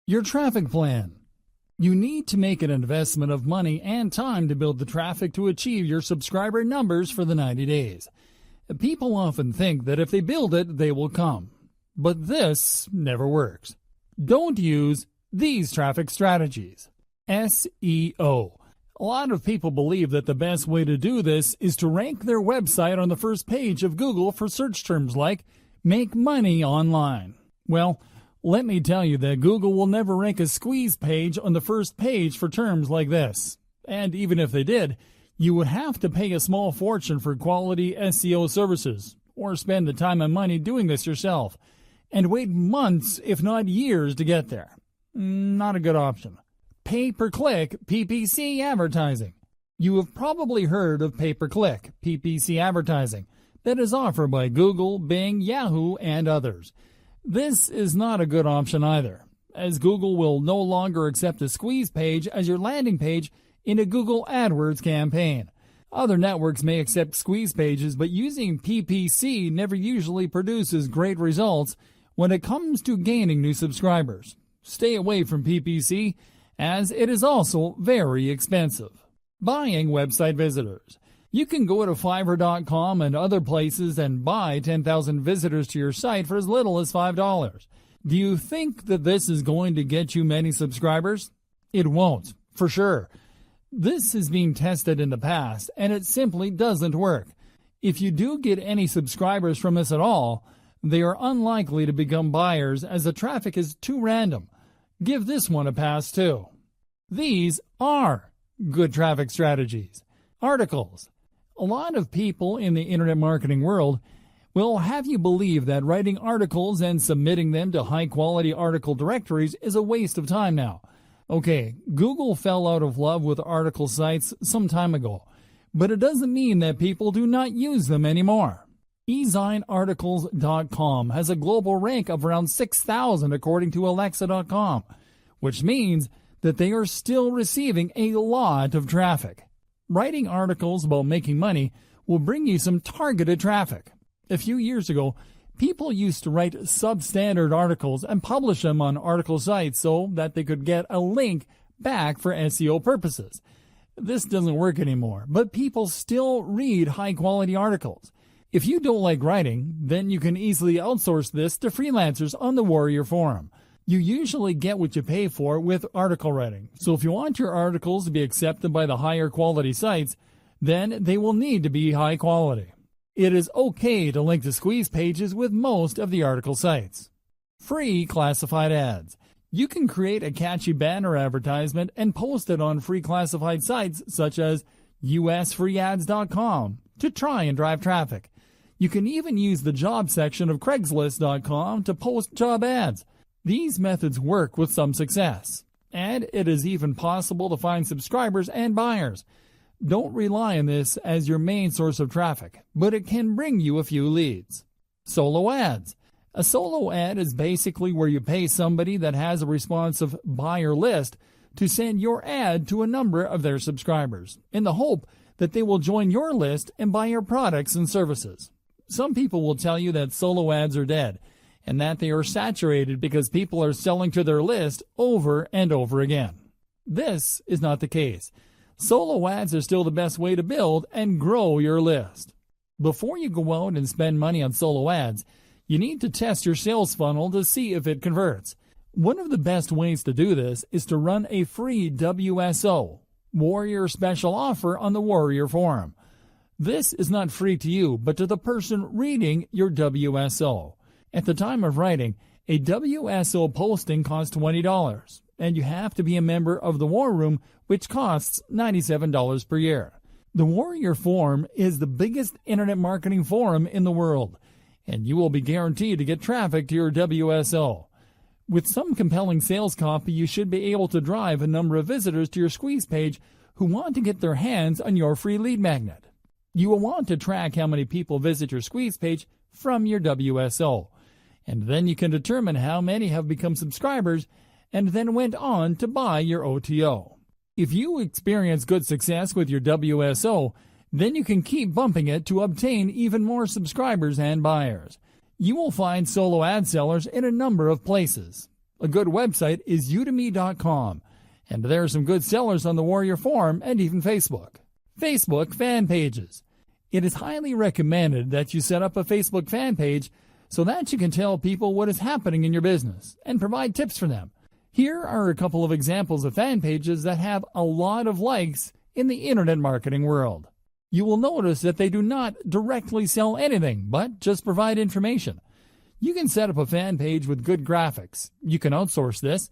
Your traffic plan. You need to make an investment of money and time to build the traffic to achieve your subscriber numbers for the 90 days. People often think that if they build it, they will come. But this never works. Don't use these traffic strategies. SEO. A lot of people believe that the best way to do this is to rank their website on the first page of Google for search terms like "make money online." Well, let me tell you that Google will never rank a squeeze page on the first page for terms like this. And even if they did, you would have to pay a small fortune for quality SEO services, or spend the time and money doing this yourself, and wait months, if not years, to get there. Not a good option. Pay-per-click PPC advertising. You have probably heard of pay-per-click PPC advertising that is offered by Google, Bing, Yahoo, and others. This is not a good option either, as Google will no longer accept a squeeze page as your landing page in a Google AdWords campaign. Other networks may accept squeeze pages, but using PPC never usually produces great results when it comes to gaining new subscribers. Stay away from PPC, as it is also very expensive. Buying website visitors. You can go to Fiverr.com and other places and buy 10,000 visitors to your site for as little as $5. Do you think that this is going to get you many subscribers? It won't, for sure. This has been tested in the past, and it simply doesn't work. If you do get any subscribers from this at all, they are unlikely to become buyers as the traffic is too random. Give this one a pass too. These are good traffic strategies. Articles. A lot of people in the internet marketing world will have you believe that writing articles and submitting them to high-quality article directories is a waste of time now. Okay, Google fell out of love with article sites some time ago, but it doesn't mean that people do not use them anymore. EzineArticles.com has a global rank of around 6,000 according to Alexa.com, which means that they are still receiving a lot of traffic. Writing articles about making money will bring you some targeted traffic. A few years ago, people used to write substandard articles and publish them on article sites so that they could get a link back for SEO purposes. This doesn't work anymore, but people still read high-quality articles. If you don't like writing, then you can easily outsource this to freelancers on the Warrior Forum. You usually get what you pay for with article writing, so if you want your articles to be accepted by the higher quality sites, then they will need to be high quality. It is okay to link to squeeze pages with most of the article sites. Free classified ads. You can create a catchy banner advertisement and post it on free classified sites such as usfreeads.com to try and drive traffic. You can even use the job section of Craigslist.com to post job ads. These methods work with some success, and it is even possible to find subscribers and buyers. Don't rely on this as your main source of traffic, but it can bring you a few leads. Solo ads. A solo ad is basically where you pay somebody that has a responsive buyer list to send your ad to a number of their subscribers, in the hope that they will join your list and buy your products and services. Some people will tell you that solo ads are dead, and that they are saturated because people are selling to their list over and over again. This is not the case. Solo ads are still the best way to build and grow your list. Before you go out and spend money on solo ads, you need to test your sales funnel to see if it converts. One of the best ways to do this is to run a free WSO, Warrior Special Offer, on the Warrior Forum. This is not free to you, but to the person reading your WSO. At the time of writing, a WSO posting costs $20, and you have to be a member of the War Room, which costs $97 per year. The Warrior Forum is the biggest internet marketing forum in the world, and you will be guaranteed to get traffic to your WSO. With some compelling sales copy, you should be able to drive a number of visitors to your squeeze page who want to get their hands on your free lead magnet. You will want to track how many people visit your squeeze page from your WSO, and then you can determine how many have become subscribers and then went on to buy your OTO. If you experience good success with your WSO, then you can keep bumping it to obtain even more subscribers and buyers. You will find solo ad sellers in a number of places. A good website is udemy.com, and there are some good sellers on the Warrior Forum and even Facebook. Facebook fan pages. It is highly recommended that you set up a Facebook fan page so that you can tell people what is happening in your business and provide tips for them. Here are a couple of examples of fan pages that have a lot of likes in the internet marketing world. You will notice that they do not directly sell anything, but just provide information. You can set up a fan page with good graphics. You can outsource this,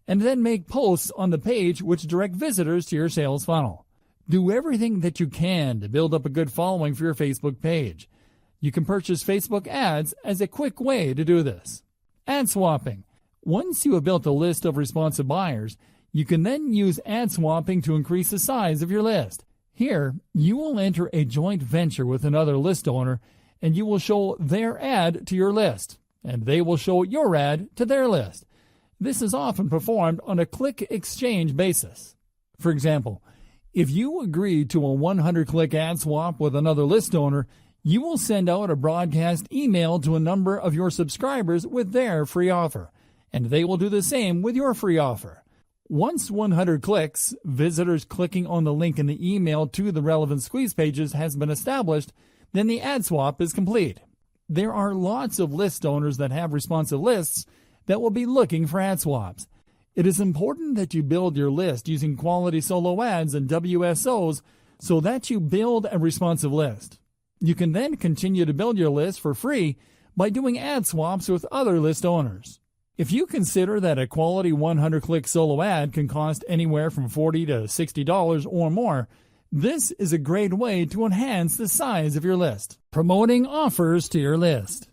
and then make posts on the page which direct visitors to your sales funnel. Do everything that you can to build up a good following for your Facebook page. You can purchase Facebook ads as a quick way to do this. Ad swapping. Once you have built a list of responsive buyers, you can then use ad swapping to increase the size of your list. Here, you will enter a joint venture with another list owner, and you will show their ad to your list, and they will show your ad to their list. This is often performed on a click exchange basis. For example, if you agree to a 100-click ad swap with another list owner, you will send out a broadcast email to a number of your subscribers with their free offer, and they will do the same with your free offer. Once 100 clicks, visitors clicking on the link in the email to the relevant squeeze pages has been established, then the ad swap is complete. There are lots of list owners that have responsive lists that will be looking for ad swaps. It is important that you build your list using quality solo ads and WSOs so that you build a responsive list. You can then continue to build your list for free by doing ad swaps with other list owners. If you consider that a quality 100-click solo ad can cost anywhere from $40 to $60 or more, this is a great way to enhance the size of your list. Promoting offers to your list.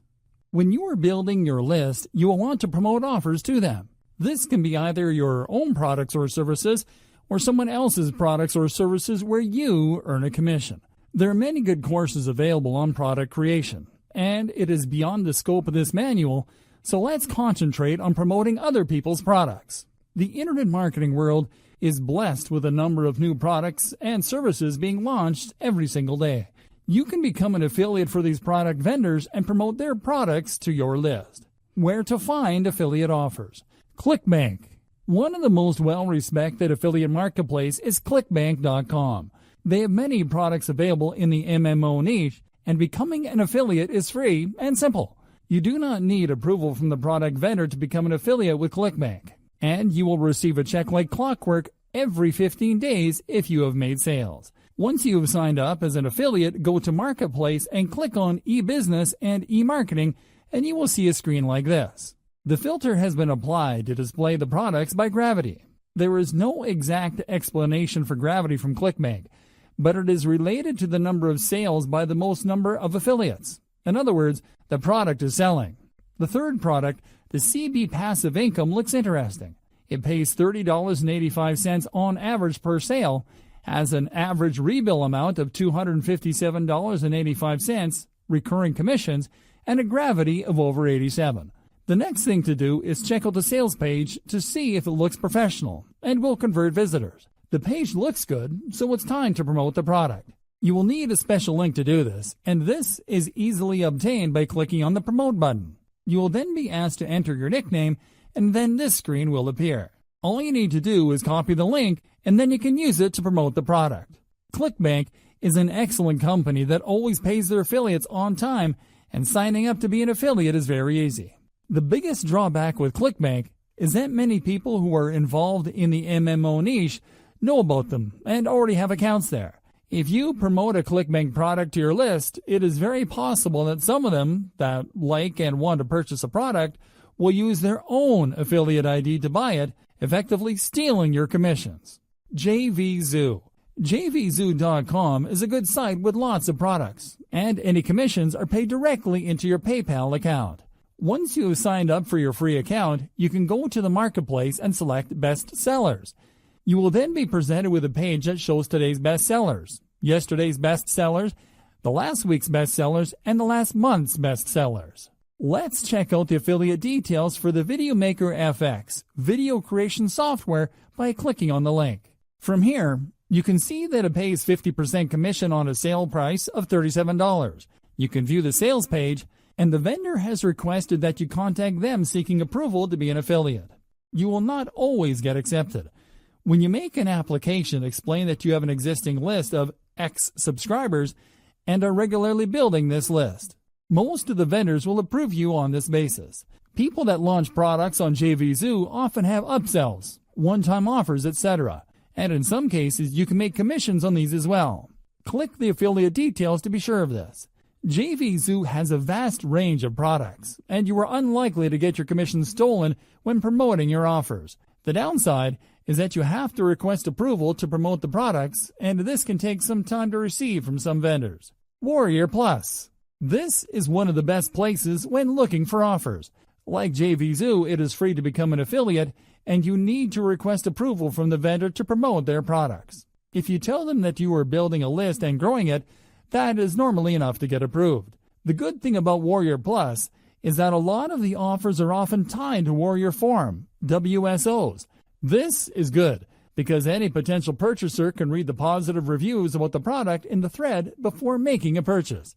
When you are building your list, you will want to promote offers to them. This can be either your own products or services or someone else's products or services where you earn a commission. There are many good courses available on product creation, and it is beyond the scope of this manual, so let's concentrate on promoting other people's products. The internet marketing world is blessed with a number of new products and services being launched every single day. You can become an affiliate for these product vendors and promote their products to your list. Where to find affiliate offers. ClickBank. One of the most well-respected affiliate marketplace is ClickBank.com. They have many products available in the MMO niche, and becoming an affiliate is free and simple. You do not need approval from the product vendor to become an affiliate with ClickBank, and you will receive a check like clockwork every 15 days if you have made sales. Once you have signed up as an affiliate, go to Marketplace and click on e-business and e-marketing, and you will see a screen like this. The filter has been applied to display the products by gravity. There is no exact explanation for gravity from ClickBank, but it is related to the number of sales by the most number of affiliates. In other words, the product is selling. The third product, the CB Passive Income, looks interesting. It pays $30.85 on average per sale, has an average rebill amount of $257.85, recurring commissions, and a gravity of over 87. The next thing to do is check out the sales page to see if it looks professional and will convert visitors. The page looks good, so it's time to promote the product. You will need a special link to do this, and this is easily obtained by clicking on the Promote button. You will then be asked to enter your nickname, and then this screen will appear. All you need to do is copy the link, and then you can use it to promote the product. ClickBank is an excellent company that always pays their affiliates on time, and signing up to be an affiliate is very easy. The biggest drawback with ClickBank is that many people who are involved in the MMO niche know about them and already have accounts there. If you promote a ClickBank product to your list, it is very possible that some of them that like and want to purchase a product will use their own affiliate ID to buy it, effectively stealing your commissions. JVZoo. JVZoo.com is a good site with lots of products, and any commissions are paid directly into your PayPal account. Once you have signed up for your free account, you can go to the marketplace and select Best Sellers. You will then be presented with a page that shows today's best sellers, yesterday's best sellers, the last week's best sellers, and the last month's best sellers. Let's check out the affiliate details for the VideoMaker FX video creation software by clicking on the link. From here, you can see that it pays 50% commission on a sale price of $37. You can view the sales page, and the vendor has requested that you contact them seeking approval to be an affiliate. You will not always get accepted. When you make an application, explain that you have an existing list of X subscribers and are regularly building this list. Most of the vendors will approve you on this basis. People that launch products on JVZoo often have upsells, one-time offers, etc. And in some cases, you can make commissions on these as well. Click the affiliate details to be sure of this. JVZoo has a vast range of products, and you are unlikely to get your commission stolen when promoting your offers. The downside is that you have to request approval to promote the products, and this can take some time to receive from some vendors. Warrior Plus. This is one of the best places when looking for offers. Like JVZoo, it is free to become an affiliate, and you need to request approval from the vendor to promote their products. If you tell them that you are building a list and growing it, that is normally enough to get approved. The good thing about Warrior Plus is that a lot of the offers are often tied to Warrior Forum, WSOs. This is good because any potential purchaser can read the positive reviews about the product in the thread before making a purchase.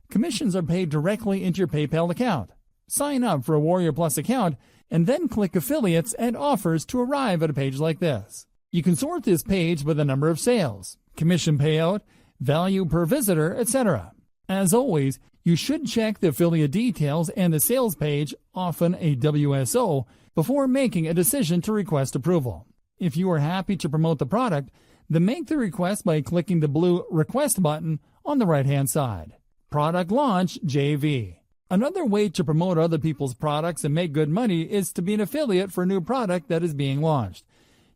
Commissions are paid directly into your PayPal account. Sign up for a Warrior Plus account and then click Affiliates and Offers to arrive at a page like this. You can sort this page by the number of sales, commission payout, value per visitor, etc. As always, you should check the affiliate details and the sales page, often a WSO, before making a decision to request approval. If you are happy to promote the product, then make the request by clicking the blue Request button on the right-hand side. Product Launch JV. Another way to promote other people's products and make good money is to be an affiliate for a new product that is being launched.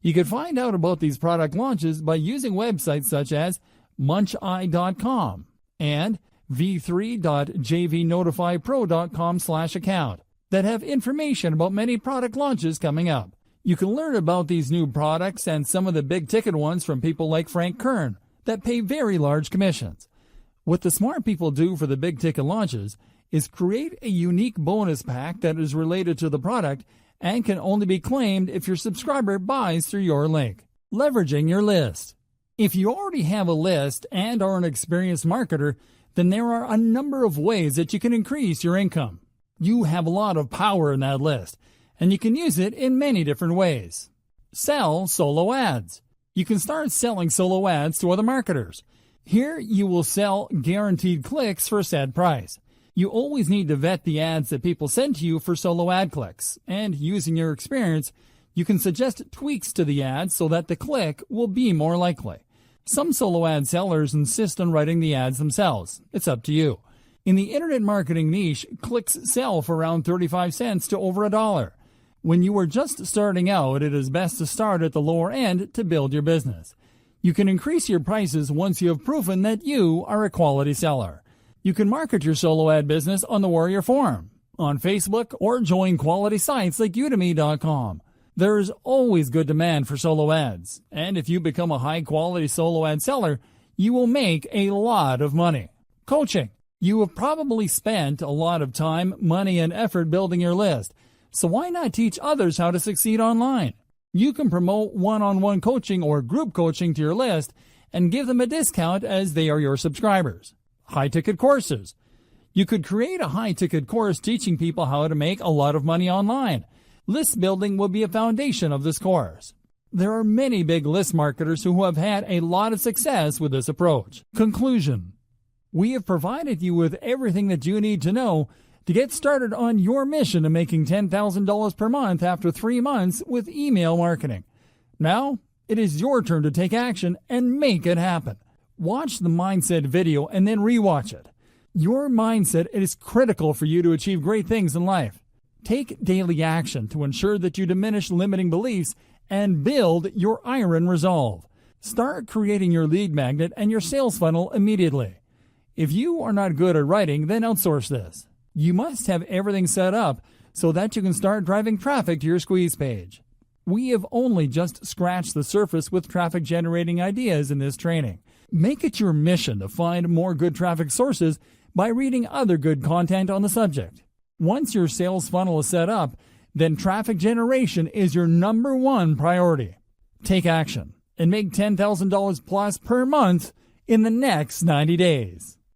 You can find out about these product launches by using websites such as muncheye.com and v3.jvnotifypro.com/account that have information about many product launches coming up. You can learn about these new products and some of the big-ticket ones from people like Frank Kern that pay very large commissions. What the smart people do for the big-ticket launches is create a unique bonus pack that is related to the product and can only be claimed if your subscriber buys through your link. Leveraging your list. If you already have a list and are an experienced marketer, then there are a number of ways that you can increase your income. You have a lot of power in that list, and you can use it in many different ways. Sell solo ads. You can start selling solo ads to other marketers. Here you will sell guaranteed clicks for a set price. You always need to vet the ads that people send to you for solo ad clicks, and using your experience, you can suggest tweaks to the ads so that the click will be more likely. Some solo ad sellers insist on writing the ads themselves. It's up to you. In the internet marketing niche, clicks sell for around 35 cents to over $1. When you are just starting out, it is best to start at the lower end to build your business. You can increase your prices once you have proven that you are a quality seller. You can market your solo ad business on the Warrior Forum, on Facebook, or join quality sites like Udemy.com. There is always good demand for solo ads, and if you become a high-quality solo ad seller, you will make a lot of money. Coaching. You have probably spent a lot of time, money, and effort building your list, so why not teach others how to succeed online? You can promote one-on-one coaching or group coaching to your list and give them a discount as they are your subscribers. High-ticket courses. You could create a high-ticket course teaching people how to make a lot of money online. List building will be a foundation of this course. There are many big list marketers who have had a lot of success with this approach. Conclusion. We have provided you with everything that you need to know to get started on your mission of making $10,000 per month after 3 months with email marketing. Now, it is your turn to take action and make it happen. Watch the mindset video and then rewatch it. Your mindset is critical for you to achieve great things in life. Take daily action to ensure that you diminish limiting beliefs and build your iron resolve. Start creating your lead magnet and your sales funnel immediately. If you are not good at writing, then outsource this. You must have everything set up so that you can start driving traffic to your squeeze page. We have only just scratched the surface with traffic generating ideas in this training. Make it your mission to find more good traffic sources by reading other good content on the subject. Once your sales funnel is set up, then traffic generation is your number one priority. Take action and make $10,000 plus per month in the next 90 days.